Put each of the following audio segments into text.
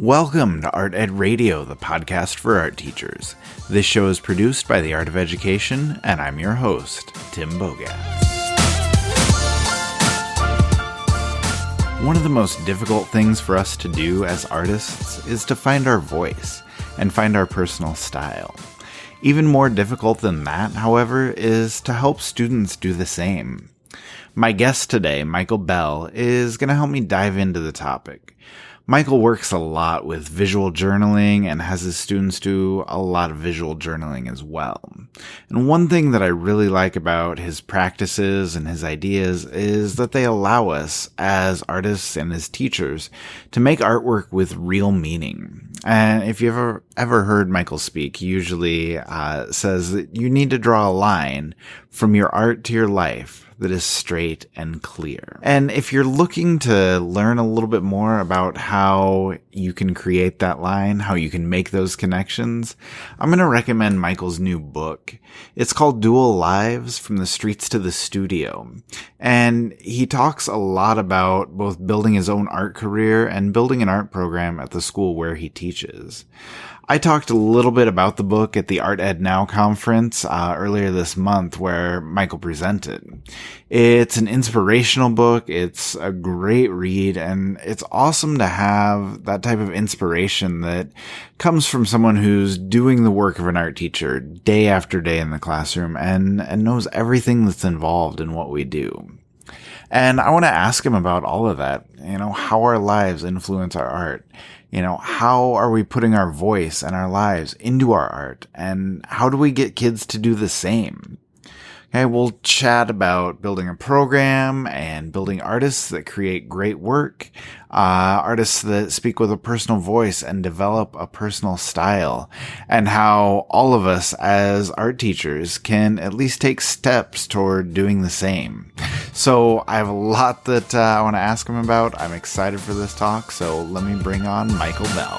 Welcome to Art Ed Radio, the podcast for art teachers. This show is produced by the Art of Education, and I'm your host, Tim Bogatz. One of the most difficult things for us to do as artists is to find our voice and find our personal style. Even more difficult than that, however, is to help students do the same. My guest today, Michael Bell, is going to help me dive into the topic. Michael works a lot with visual journaling and has his students do a lot of visual journaling as well. And one thing that I really like about his practices and his ideas is that they allow us as artists and as teachers to make artwork with real meaning. And if you've ever heard Michael speak, he usually says that you need to draw a line from your art to your life that is straight and clear. And if you're looking to learn a little bit more about how you can create that line, how you can make those connections, I'm going to recommend Michael's new book. It's called Dual Lives: From the Streets to the Studio. And he talks a lot about both building his own art career and building an art program at the school where he teaches. I talked a little bit about the book at the Art Ed Now conference earlier this month where Michael presented. It's an inspirational book, it's a great read, and it's awesome to have that type of inspiration that comes from someone who's doing the work of an art teacher day after day in the classroom and knows everything that's involved in what we do. And I want to ask him about all of that, how our lives influence our art. How are we putting our voice and our lives into our art? And how do we get kids to do the same? Okay, we'll chat about building a program and building artists that create great work, artists that speak with a personal voice and develop a personal style, and how all of us as art teachers can at least take steps toward doing the same. So I have a lot that I want to ask him about. I'm excited for this talk, so let me bring on Michael Bell.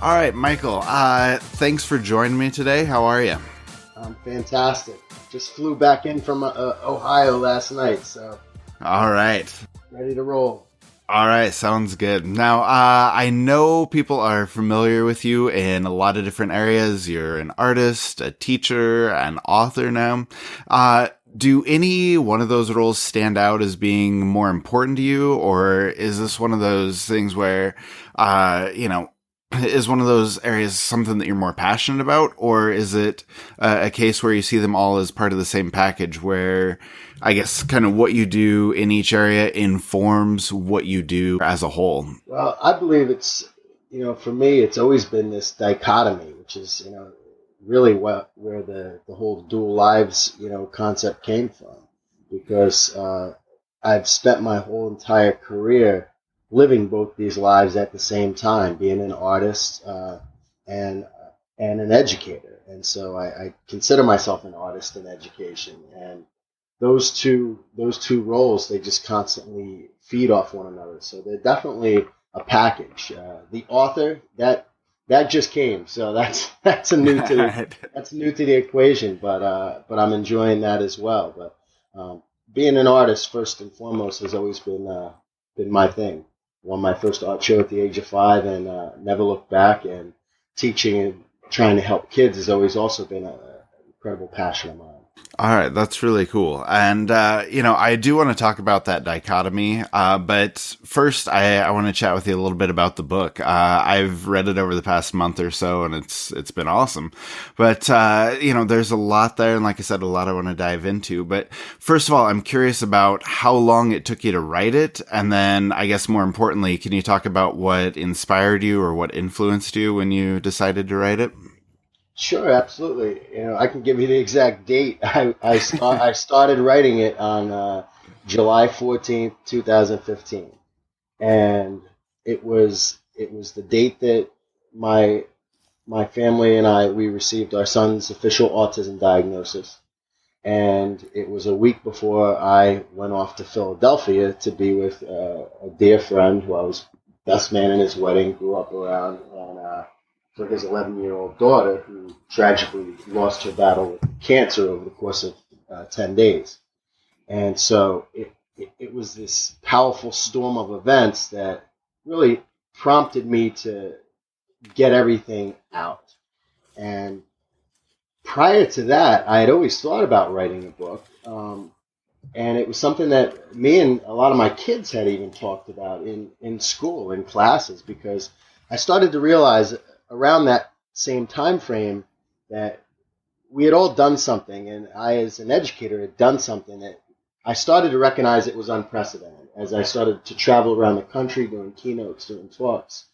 All right, Michael, thanks for joining me today. How are you? I'm fantastic. Just flew back in from Ohio last night, so. All right. Ready to roll. All right, sounds good. Now, I know people are familiar with you in a lot of different areas. You're an artist, a teacher, an author now. Do any one of those roles stand out as being more important to you, or is this one of those things where, is one of those areas something that you're more passionate about, or is it a case where you see them all as part of the same package where I guess kind of what you do in each area informs what you do as a whole? Well, I believe it's, for me, it's always been this dichotomy, which is, really where the whole dual lives, concept came from, because I've spent my whole entire career living both these lives at the same time, being an artist and an educator. And so I consider myself an artist in education. And those two roles, they just constantly feed off one another. So they're definitely a package. The author, that just came, so that's new to the equation. But I'm enjoying that as well. But being an artist first and foremost has always been my thing. Won my first art show at the age of 5 and never looked back. And teaching and trying to help kids has always also been an incredible passion of mine. All right, that's really cool. And, I do want to talk about that dichotomy. But first, I want to chat with you a little bit about the book. I've read it over the past month or so, and it's been awesome. But, there's a lot there. And like I said, a lot I want to dive into. But first of all, I'm curious about how long it took you to write it. And then I guess more importantly, can you talk about what inspired you or what influenced you when you decided to write it? Sure, absolutely. I can give you the exact date. I started writing it on July 14th, 2015, and it was the date that my family and we received our son's official autism diagnosis, and it was a week before I went off to Philadelphia to be with a dear friend who I was best man in his wedding, grew up around, and for his 11-year-old daughter, who tragically lost her battle with cancer over the course of 10 days. And so it was this powerful storm of events that really prompted me to get everything out. And prior to that, I had always thought about writing a book. And it was something that me and a lot of my kids had even talked about in school, in classes, because I started to realize around that same time frame that we had all done something, and I, as an educator, had done something that I started to recognize it was unprecedented as I started to travel around the country doing keynotes, doing talks.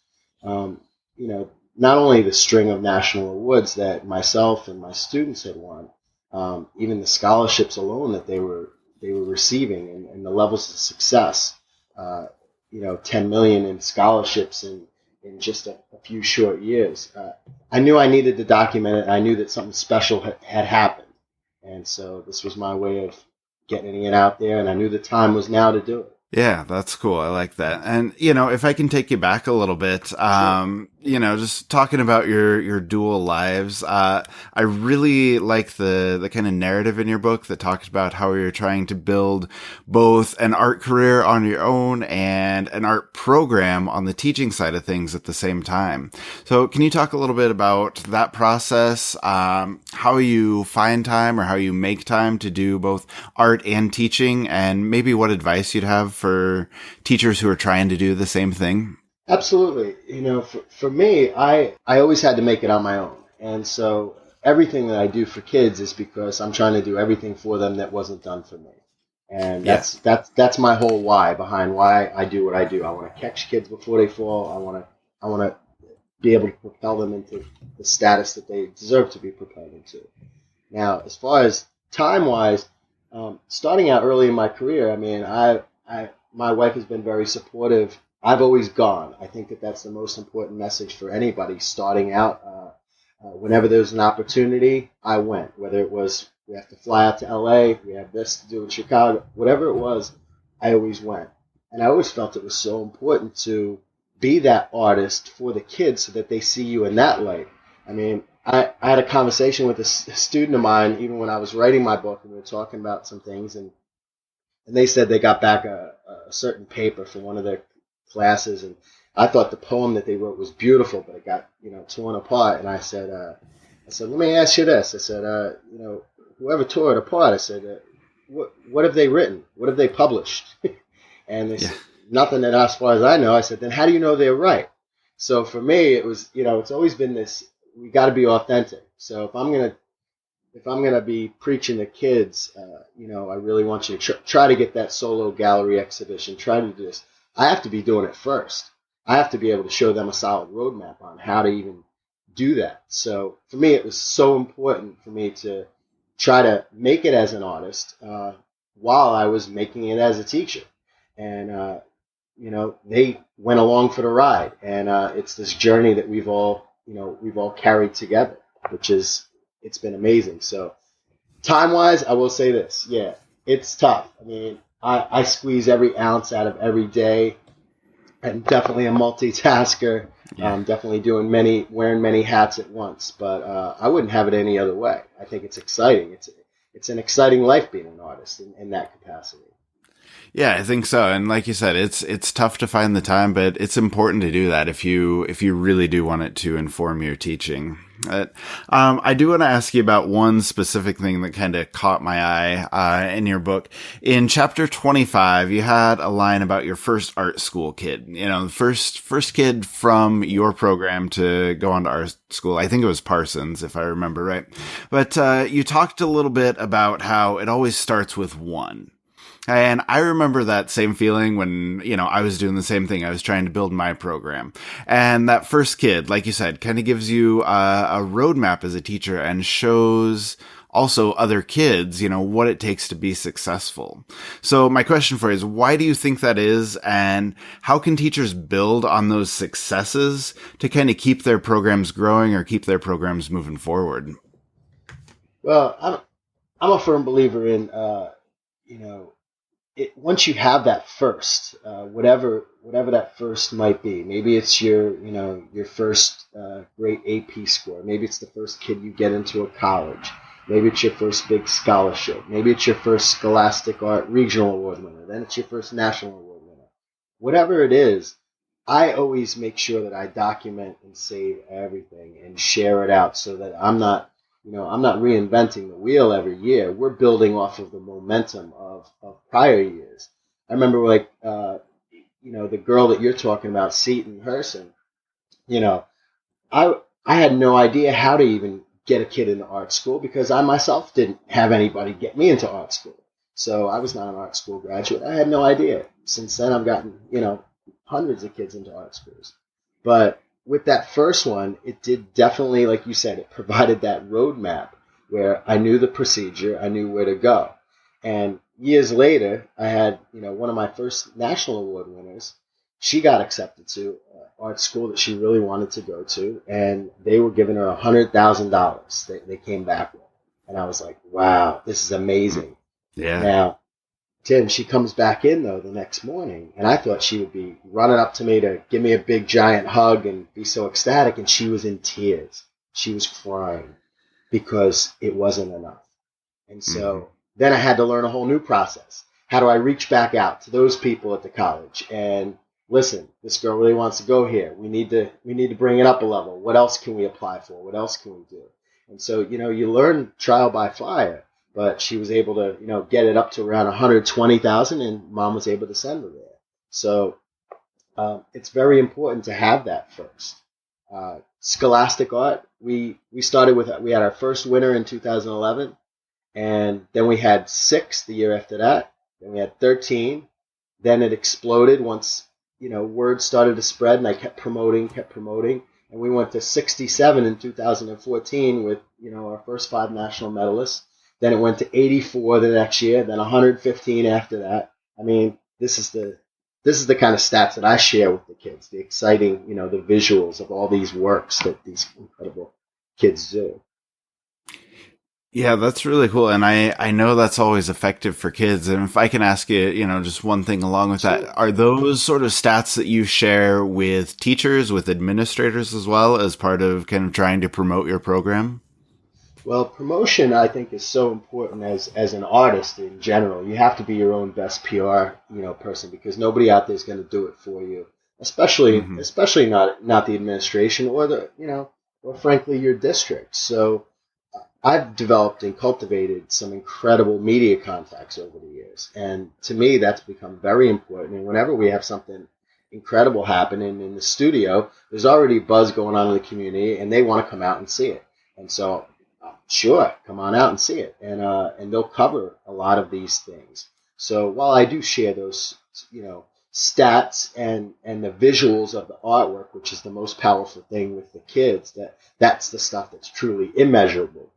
You know, not only the string of national awards that myself and my students had won, even the scholarships alone that they were receiving, and the levels of success. You know, 10 million in scholarships in just a few short years. I knew I needed to document it. I knew that something special had happened, and so this was my way of getting it out there. And I knew the time was now to do it. Yeah, that's cool. I like that. And, you know, if I can take you back a little bit, Sure. you know, just talking about your dual lives, I really like the kind of narrative in your book that talks about how you're trying to build both an art career on your own and an art program on the teaching side of things at the same time. So can you talk a little bit about that process, how you find time or how you make time to do both art and teaching, and maybe what advice you'd have for teachers who are trying to do the same thing? Absolutely. You know, for me, I always had to make it on my own. And so everything that I do for kids is because I'm trying to do everything for them that wasn't done for me. And Yeah. that's my whole why behind why I do what I do. I want to catch kids before they fall. I want to be able to propel them into the status that they deserve to be propelled into. Now, as far as time wise, starting out early in my career, I mean, my wife has been very supportive. I've always gone. I think that that's the most important message for anybody starting out. Whenever there's an opportunity, I went. Whether it was we have to fly out to LA, we have this to do in Chicago, whatever it was, I always went. And I always felt it was so important to be that artist for the kids so that they see you in that light. I mean, I had a conversation with a student of mine even when I was writing my book, and we were talking about some things, and they said they got back a certain paper for one of their classes, and I thought the poem that they wrote was beautiful, but it got torn apart. And I said, let me ask you this. I said, whoever tore it apart, I said, what have they written? What have they published? And they Yeah. said, nothing that as far as I know. I said, then how do you know they're right? So for me, it was, it's always been this, we got to be authentic. So if I'm going to be preaching to kids, I really want you to try to get that solo gallery exhibition. Try to do this. I have to be doing it first. I have to be able to show them a solid roadmap on how to even do that. So for me, it was so important for me to try to make it as an artist while I was making it as a teacher. And, they went along for the ride. And it's this journey that we've all carried together, which is, it's been amazing. So time-wise, I will say this. Yeah, it's tough. I mean, I squeeze every ounce out of every day. I'm definitely a multitasker. Yeah. I'm definitely wearing many hats at once. But I wouldn't have it any other way. I think it's exciting. It's an exciting life being an artist in that capacity. Yeah, I think so. And like you said, it's tough to find the time, but it's important to do that if you really do want it to inform your teaching. I do want to ask you about one specific thing that kind of caught my eye in your book. In chapter 25, you had a line about your first art school kid. The first kid from your program to go on to art school. I think it was Parsons, if I remember right. But you talked a little bit about how it always starts with one. And I remember that same feeling when, I was doing the same thing. I was trying to build my program. And that first kid, like you said, kind of gives you a roadmap as a teacher and shows also other kids, what it takes to be successful. So my question for you is, why do you think that is? And how can teachers build on those successes to kind of keep their programs growing or keep their programs moving forward? Well, I'm a firm believer in, once you have that first, whatever that first might be, maybe it's your first great AP score, maybe it's the first kid you get into a college. Maybe it's your first big scholarship. Maybe it's your first Scholastic Art Regional Award winner. Then it's your first National Award winner. Whatever it is, I always make sure that I document and save everything and share it out so that I'm not reinventing the wheel every year. We're building off of the momentum of prior years. I remember the girl that you're talking about, Seton Herson, I had no idea how to even get a kid into art school because I myself didn't have anybody get me into art school. So I was not an art school graduate. I had no idea. Since then, I've gotten, hundreds of kids into art schools. But with that first one, it did definitely, like you said, it provided that roadmap where I knew the procedure, I knew where to go. And years later, I had, one of my first national award winners. She got accepted to art school that she really wanted to go to, and they were giving her $100,000 they came back with. And I was like, wow, this is amazing. Yeah. Now, Tim, she comes back in, though, the next morning, and I thought she would be running up to me to give me a big, giant hug and be so ecstatic, and she was in tears. She was crying because it wasn't enough. And so then I had to learn a whole new process. How do I reach back out to those people at the college and listen, this girl really wants to go here. We need to bring it up a level. What else can we apply for? What else can we do? And so, you learn trial by fire, but she was able to, get it up to around 120,000 and mom was able to send her there. So, it's very important to have that first. Scholastic Art, we started with, we had our first winner in 2011 and then we had 6 the year after that. Then we had 13. Then it exploded once, word started to spread and I kept promoting. And we went to 67 in 2014 with, our first 5 national medalists. Then it went to 84 the next year, then 115 after that. I mean, this is the kind of stats that I share with the kids, the exciting, the visuals of all these works that these incredible kids do. Yeah, that's really cool. And I know that's always effective for kids. And if I can ask you, just one thing along with that, are those sort of stats that you share with teachers, with administrators as well as part of kind of trying to promote your program? Well, promotion, I think, is so important as an artist in general. You have to be your own best PR, person because nobody out there is going to do it for you, especially not the administration or or frankly your district. So I've developed and cultivated some incredible media contacts over the years. And to me, that's become very important. And whenever we have something incredible happening in the studio, there's already buzz going on in the community and they want to come out and see it. And so, sure, come on out and see it. And they'll cover a lot of these things. So while I do share those, stats and the visuals of the artwork, which is the most powerful thing with the kids, that's the stuff that's truly immeasurable,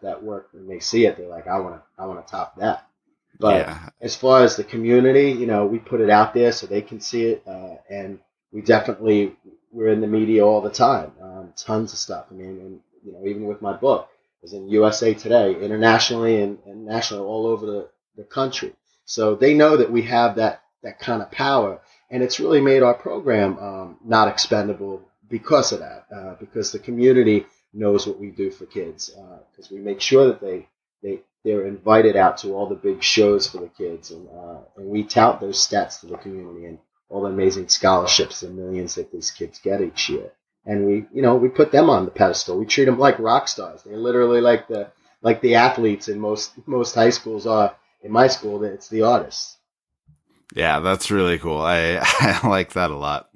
that work when they see it, they're like, I want to top that. But as far as the community, we put it out there so they can see it. And we're in the media all the time, tons of stuff. I mean, and, even with my book, it was in USA Today, internationally and nationally, all over the country. So they know that we have that kind of power, and it's really made our program not expendable because of that, because the community knows what we do for kids, because we make sure that they're invited out to all the big shows for the kids, and we tout those stats to the community and all the amazing scholarships and millions that these kids get each year. And we put them on the pedestal. We treat them like rock stars. They're literally like the athletes in most high schools are. In my school, it's the artists. Yeah, that's really cool. I like that a lot.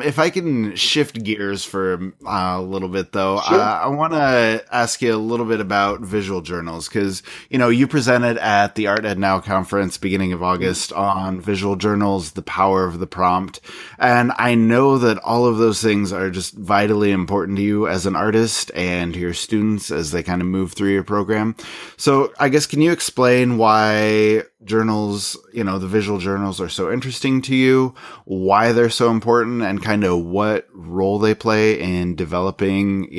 If I can shift gears for a little bit, though, Sure. I want to ask you a little bit about visual journals because, you presented at the Art Ed Now conference beginning of August on visual journals, the power of the prompt. And I know that all of those things are just vitally important to you as an artist and to your students as they kind of move through your program. So I guess, can you explain why journals, the visual journals are so interesting to you, why they're so important, and kind of what role they play in developing,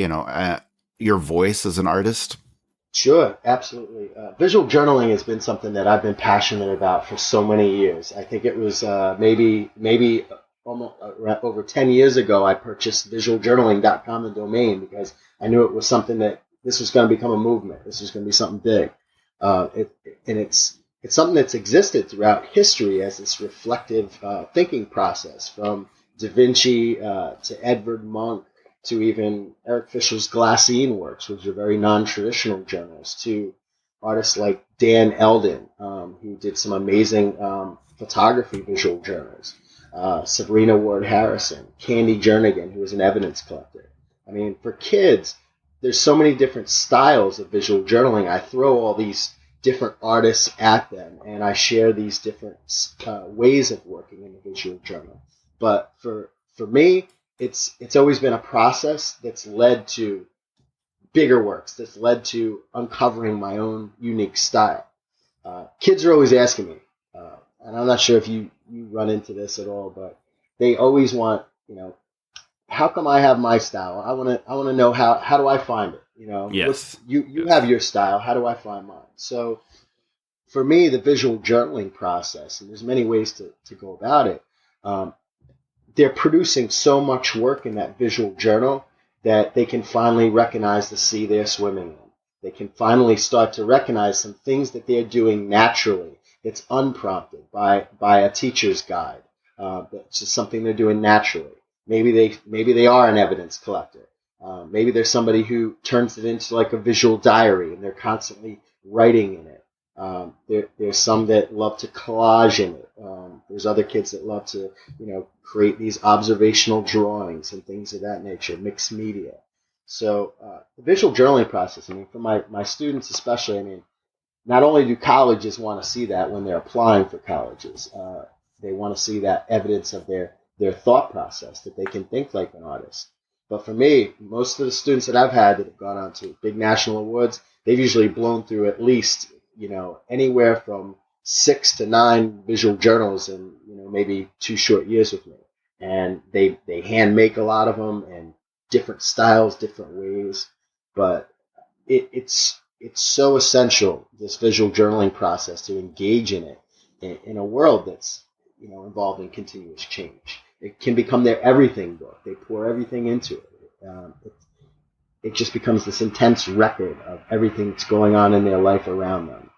your voice as an artist? Sure, absolutely. Visual journaling has been something that I've been passionate about for so many years. I think it was maybe almost over 10 years ago, I purchased visualjournaling.com, the domain, because I knew it was something that this was going to become a movement. This was going to be something big. And it's something that's existed throughout history as this reflective thinking process, from Da Vinci to Edvard Munch to even Eric Fisher's Glassine works, which are very non-traditional journals, to artists like Dan Eldon, who did some amazing photography visual journals, Sabrina Ward Harrison, Candy Jernigan, who was an evidence collector. I mean, for kids, there's so many different styles of visual journaling. I throw all these different artists at them, and I share these different ways of working in the visual journal. But for me, it's always been a process that's led to bigger works, that's led to uncovering my own unique style. Kids are always asking me, and I'm not sure if you run into this at all, but they always want, how come I have my style? I want to know how do I find it? Yes. You have your style. How do I find mine? So for me, the visual journaling process, and there's many ways to go about it. They're producing so much work in that visual journal that they can finally recognize the sea they're swimming in. They can finally start to recognize some things that they're doing naturally. It's unprompted by a teacher's guide. That's just something they're doing naturally. Maybe they are an evidence collector. Maybe there's somebody who turns it into like a visual diary, and they're constantly writing in it. There's some that love to collage in it. There's other kids that love to, create these observational drawings and things of that nature, mixed media. So the visual journaling process, for my students especially, not only do colleges want to see that when they're applying for colleges, they want to see that evidence of their thought process, that they can think like an artist. But for me, most of the students that I've had that have gone on to big national awards, they've usually blown through at least, anywhere from 6 to 9 visual journals in, maybe 2 short years with me. And they hand make a lot of them, and different styles, different ways. But it's so essential, this visual journaling process, to engage in it in a world that's, involved in continuous change. It can become their everything book. They pour everything into it. It just becomes this intense record of everything that's going on in their life around them.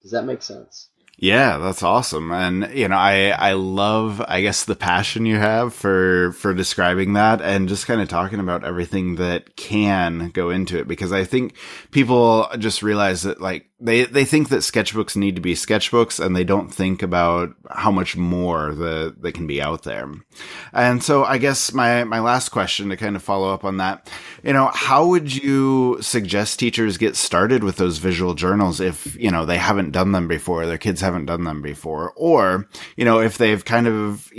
Does that make sense? Yeah, that's awesome. And, I love, I guess, the passion you have for describing that, and just kind of talking about everything that can go into it, because I think people just realize that, like, they think that sketchbooks need to be sketchbooks, and they don't think about how much more that can be out there. And so I guess my last question, to kind of follow up on that, how would you suggest teachers get started with those visual journals if, they haven't done them before, their kids haven't done them before, or, if they've kind of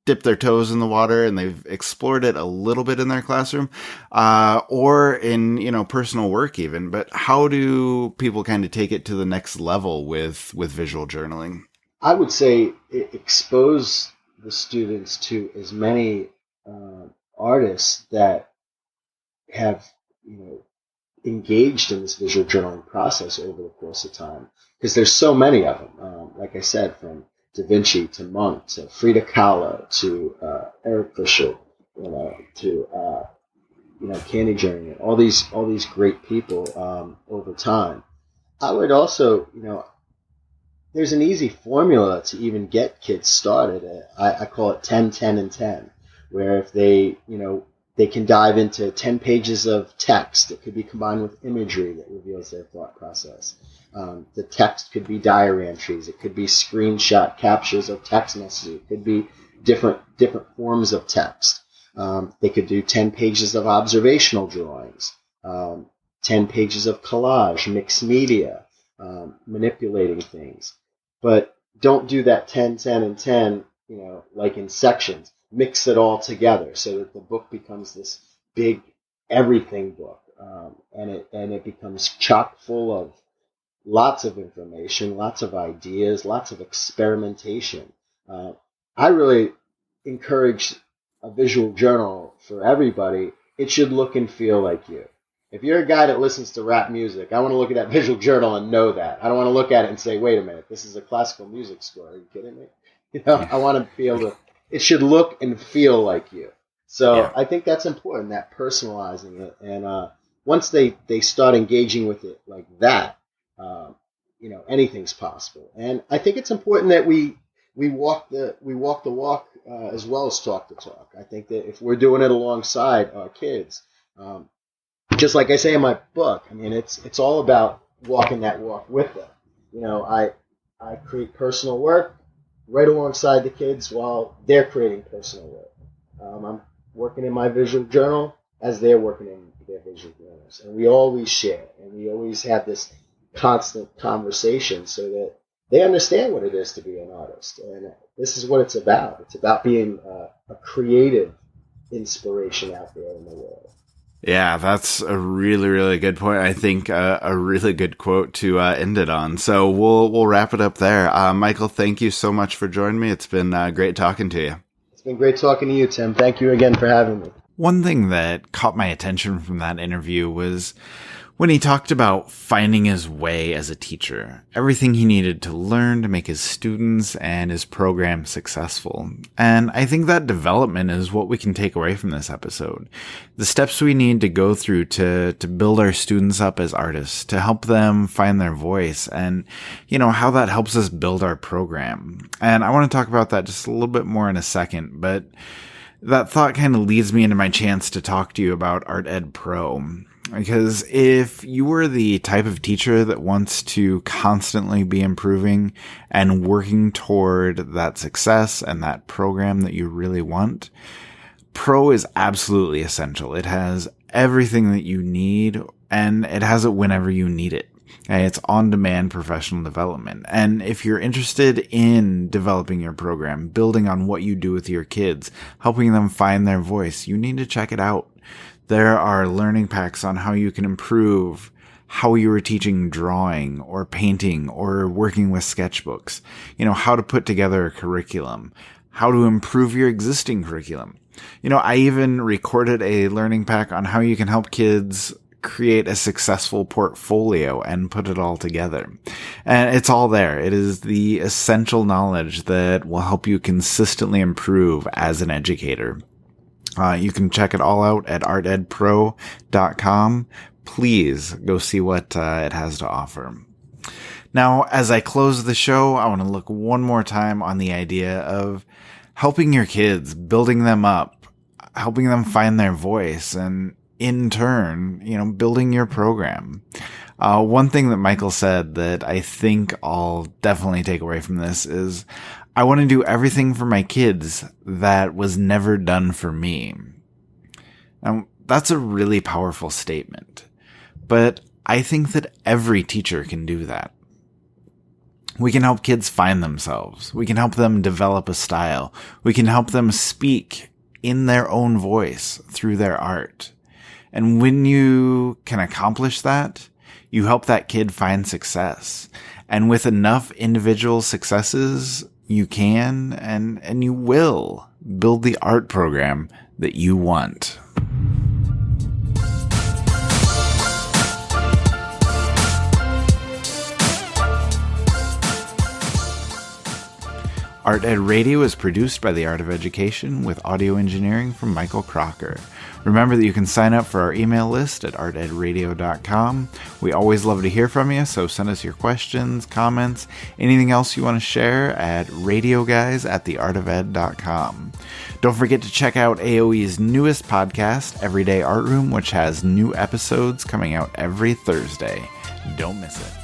dipped their toes in the water and they've explored it a little bit in their classroom, or in, personal work even. But how do people kind of take it to the next level with visual journaling? I would say expose the students to as many artists that have, engaged in this visual journaling process over the course of time, because there's so many of them. Like I said, from Da Vinci to Munch to Frida Kahlo to Eric Fisher, to Candy Jernigan, all these great people over time. I would also, there's an easy formula to even get kids started. I call it 10, 10, and 10, where if they can dive into 10 pages of text that could be combined with imagery that reveals their thought process. The text could be diary entries. It could be screenshot captures of text messages. It could be different forms of text. They could do 10 pages of observational drawings, 10 pages of collage, mixed media, manipulating things. But don't do that 10, 10, and 10, like in sections. Mix it all together so that the book becomes this big everything book, and it becomes chock full of lots of information, lots of ideas, lots of experimentation. I really encourage a visual journal for everybody. It should look and feel like you. If you're a guy that listens to rap music, I want to look at that visual journal and know that. I don't want to look at it and say, wait a minute, this is a classical music score. Are you kidding me? I want to be able to, it should look and feel like you. So yeah. I think that's important, that personalizing it. And once they start engaging with it like that, anything's possible. And I think it's important that we walk the walk as well as talk the talk. I think that if we're doing it alongside our kids, just like I say in my book, I mean, it's all about walking that walk with them. I create personal work right alongside the kids while they're creating personal work. I'm working in my visual journal as they're working in their visual journals. And we always share, and we always have this constant conversation so that they understand what it is to be an artist. And this is what it's about. It's about being a creative inspiration out there in the world. Yeah, that's a really, really good point. I think a really good quote to end it on. So we'll wrap it up there. Michael, thank you so much for joining me. It's been great talking to you. It's been great talking to you, Tim. Thank you again for having me. One thing that caught my attention from that interview was when he talked about finding his way as a teacher, everything he needed to learn to make his students and his program successful. And I think that development is what we can take away from this episode. The steps we need to go through to build our students up as artists, to help them find their voice, and, how that helps us build our program. And I want to talk about that just a little bit more in a second, but that thought kind of leads me into my chance to talk to you about ArtEd Pro. Because if you are the type of teacher that wants to constantly be improving and working toward that success and that program that you really want, Pro is absolutely essential. It has everything that you need, and it has it whenever you need it. It's on-demand professional development. And if you're interested in developing your program, building on what you do with your kids, helping them find their voice, you need to check it out. There are learning packs on how you can improve how you were teaching drawing or painting or working with sketchbooks, how to put together a curriculum, how to improve your existing curriculum. I even recorded a learning pack on how you can help kids create a successful portfolio and put it all together. And it's all there. It is the essential knowledge that will help you consistently improve as an educator. You can check it all out at artedpro.com. Please go see what it has to offer. Now, as I close the show, I want to look one more time on the idea of helping your kids, building them up, helping them find their voice, and in turn, building your program. One thing that Michael said that I think I'll definitely take away from this is, I want to do everything for my kids that was never done for me. Now, that's a really powerful statement, but I think that every teacher can do that. We can help kids find themselves. We can help them develop a style. We can help them speak in their own voice through their art. And when you can accomplish that, you help that kid find success. And with enough individual successes, you can and you will build the art program that you want. ArtEd Radio is produced by The Art of Education with audio engineering from Michael Crocker. Remember that you can sign up for our email list at artedradio.com. We always love to hear from you, so send us your questions, comments, anything else you want to share at radioguys@theartofed.com. Don't forget to check out AOE's newest podcast, Everyday Art Room, which has new episodes coming out every Thursday. Don't miss it.